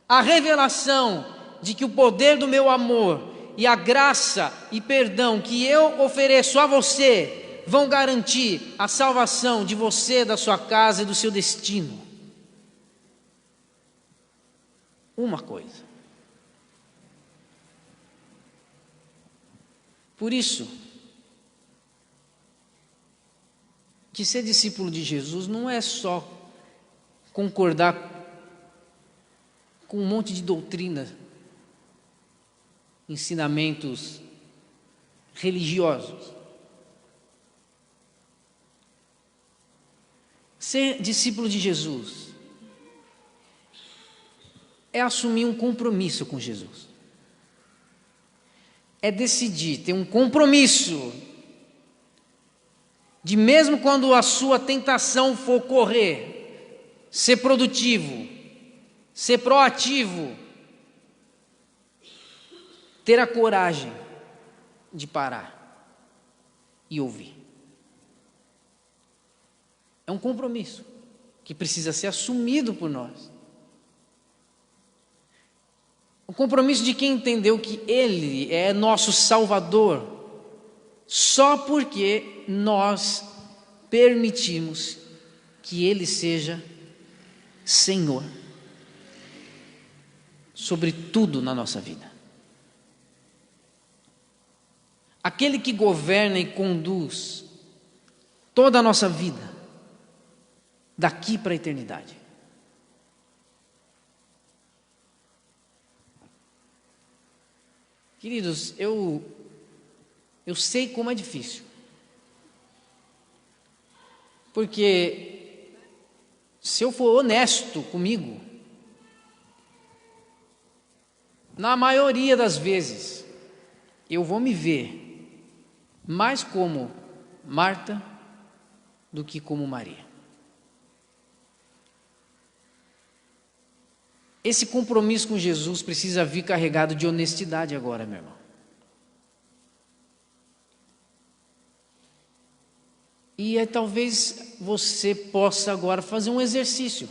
A revelação de que o poder do meu amor e a graça e perdão que eu ofereço a você vão garantir a salvação de você, da sua casa e do seu destino. Uma coisa. Por isso, que ser discípulo de Jesus não é só concordar com um monte de doutrina, ensinamentos religiosos. Ser discípulo de Jesus é assumir um compromisso com Jesus. É decidir, ter um compromisso de, mesmo quando a sua tentação for correr, ser produtivo, ser proativo, ter a coragem de parar e ouvir. É um compromisso que precisa ser assumido por nós. O compromisso de quem entendeu que Ele é nosso Salvador, só porque nós permitimos que Ele seja Senhor sobre tudo na nossa vida. Aquele que governa e conduz toda a nossa vida, daqui para a eternidade. Queridos, eu sei como é difícil. Porque se eu for honesto comigo, na maioria das vezes, eu vou me ver mais como Marta do que como Maria. Esse compromisso com Jesus precisa vir carregado de honestidade agora, meu irmão. E talvez você possa agora fazer um exercício.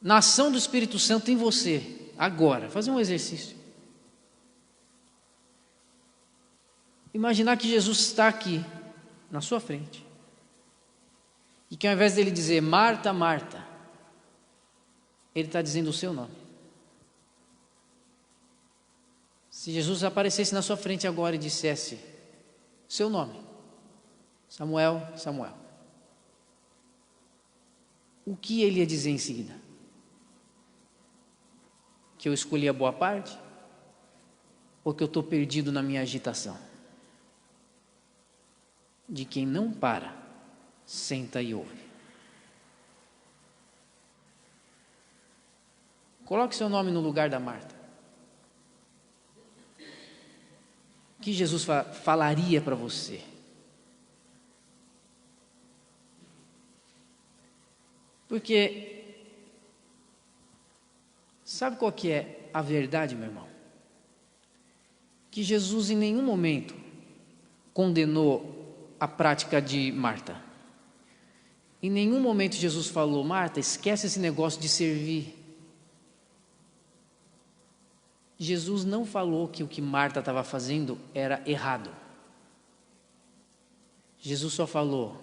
Na ação do Espírito Santo em você, agora, fazer um exercício. Imaginar que Jesus está aqui, na sua frente. E que ao invés dele dizer Marta, Marta, Ele está dizendo o seu nome. Se Jesus aparecesse na sua frente agora e dissesse seu nome, Samuel, Samuel, o que ele ia dizer em seguida? Que eu escolhi a boa parte? Ou que eu estou perdido na minha agitação? De quem não para, senta e ouve. Coloque seu nome no lugar da Marta. O que Jesus falaria para você? Porque, sabe qual que é a verdade, meu irmão? Que Jesus em nenhum momento condenou a prática de Marta. Em nenhum momento Jesus falou, Marta, esquece esse negócio de servir. Jesus não falou que o que Marta estava fazendo era errado. Jesus só falou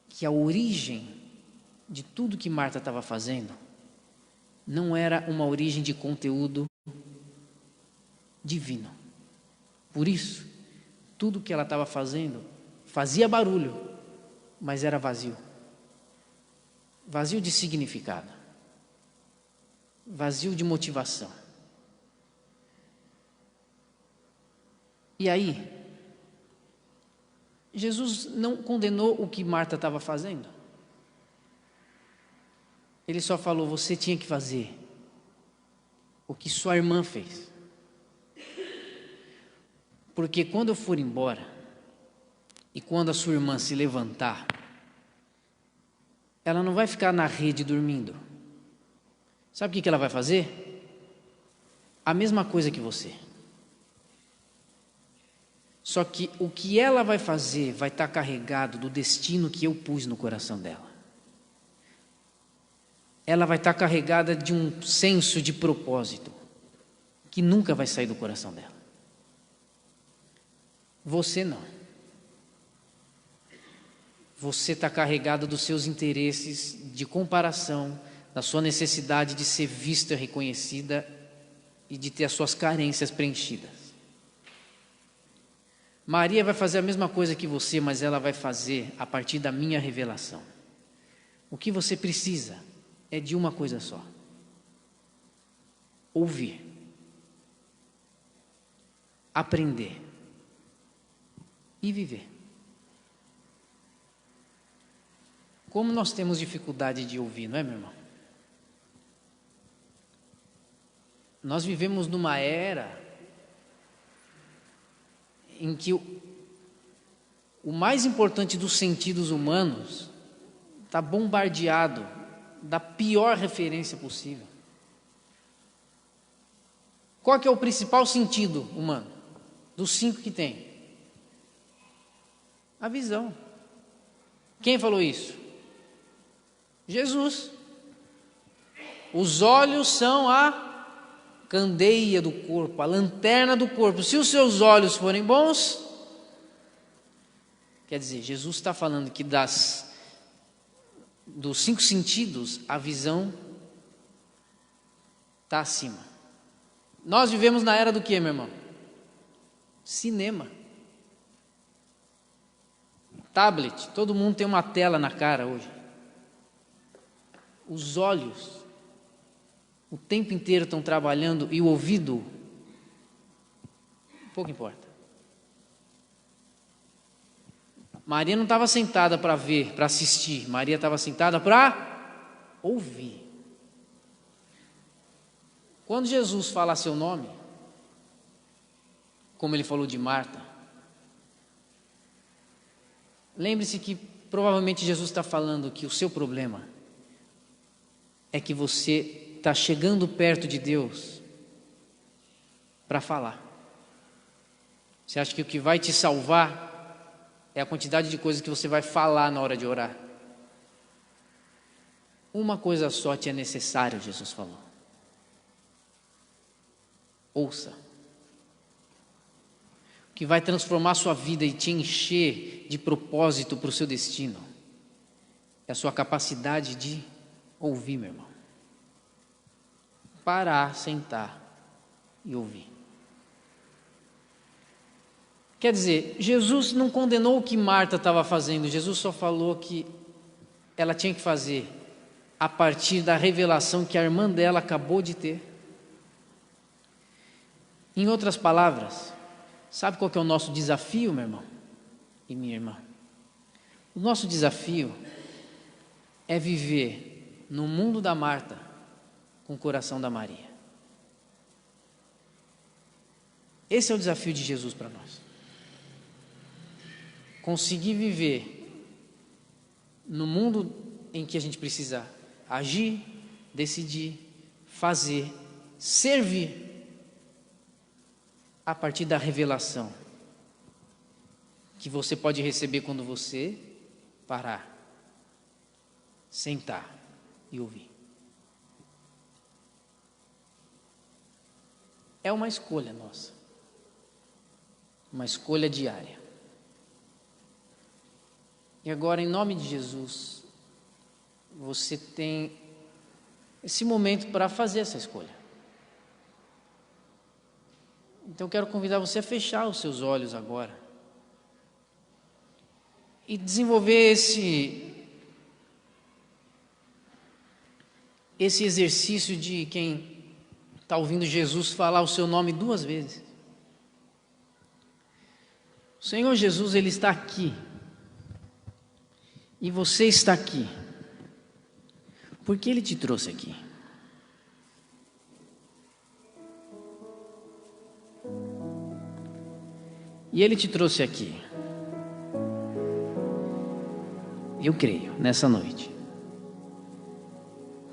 que a origem de tudo que Marta estava fazendo não era uma origem de conteúdo divino. Por isso, tudo que ela estava fazendo fazia barulho, mas era vazio. Vazio de significado. Vazio de motivação. E aí, Jesus não condenou o que Marta estava fazendo. Ele só falou: você tinha que fazer o que sua irmã fez. Porque quando eu for embora, e quando a sua irmã se levantar, ela não vai ficar na rede dormindo. Sabe o que ela vai fazer? A mesma coisa que você. Só que o que ela vai fazer vai estar carregado do destino que eu pus no coração dela. Ela vai estar carregada de um senso de propósito que nunca vai sair do coração dela. Você não. Você está carregado dos seus interesses de comparação, da sua necessidade de ser vista, reconhecida e de ter as suas carências preenchidas. Maria vai fazer a mesma coisa que você, mas ela vai fazer a partir da minha revelação. O que você precisa é de uma coisa só: ouvir, aprender e viver. Como nós temos dificuldade de ouvir, não é, meu irmão? Nós vivemos numa era em que o mais importante dos sentidos humanos está bombardeado da pior referência possível. Qual que é o principal sentido humano? Dos 5 que tem? A visão. Quem falou isso? Jesus. Os olhos são a candeia do corpo, a lanterna do corpo. Se os seus olhos forem bons, quer dizer, Jesus está falando que dos 5 sentidos, a visão está acima. Nós vivemos na era do que, meu irmão? Cinema. Tablet, todo mundo tem uma tela na cara hoje. Os olhos o tempo inteiro estão trabalhando e o ouvido pouco importa. Maria não estava sentada para ver, para assistir. Maria estava sentada para ouvir. Quando Jesus fala seu nome, como ele falou de Marta, lembre-se que provavelmente Jesus está falando que o seu problema é que você está chegando perto de Deus para falar. Você acha que o que vai te salvar é a quantidade de coisas que você vai falar na hora de orar? Uma coisa só te é necessário, Jesus falou: ouça. O que vai transformar a sua vida e te encher de propósito para o seu destino é a sua capacidade de ouvir, meu irmão. Parar, sentar e ouvir. Quer dizer, Jesus não condenou o que Marta estava fazendo. Jesus só falou que ela tinha que fazer a partir da revelação que a irmã dela acabou de ter. Em outras palavras, sabe qual que é o nosso desafio, meu irmão e minha irmã? O nosso desafio é viver no mundo da Marta com o coração da Maria. Esse é o desafio de Jesus para nós. Conseguir viver no mundo em que a gente precisa agir, decidir, fazer, servir, a partir da revelação que você pode receber quando você parar, sentar e ouvir. É uma escolha nossa, uma escolha diária. E agora, em nome de Jesus, você tem esse momento para fazer essa escolha. Então eu quero convidar você a fechar os seus olhos agora e desenvolver esse exercício de quem está ouvindo Jesus falar o seu nome 2 vezes. O Senhor Jesus, Ele está aqui. E você está aqui. Por que Ele te trouxe aqui? E Ele te trouxe aqui, eu creio, nessa noite,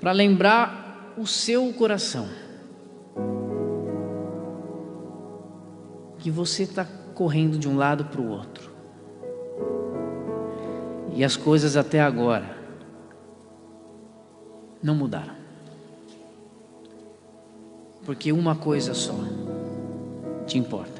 para lembrar o seu coração que você está correndo de um lado para o outro, e as coisas até agora não mudaram, porque uma coisa só te importa: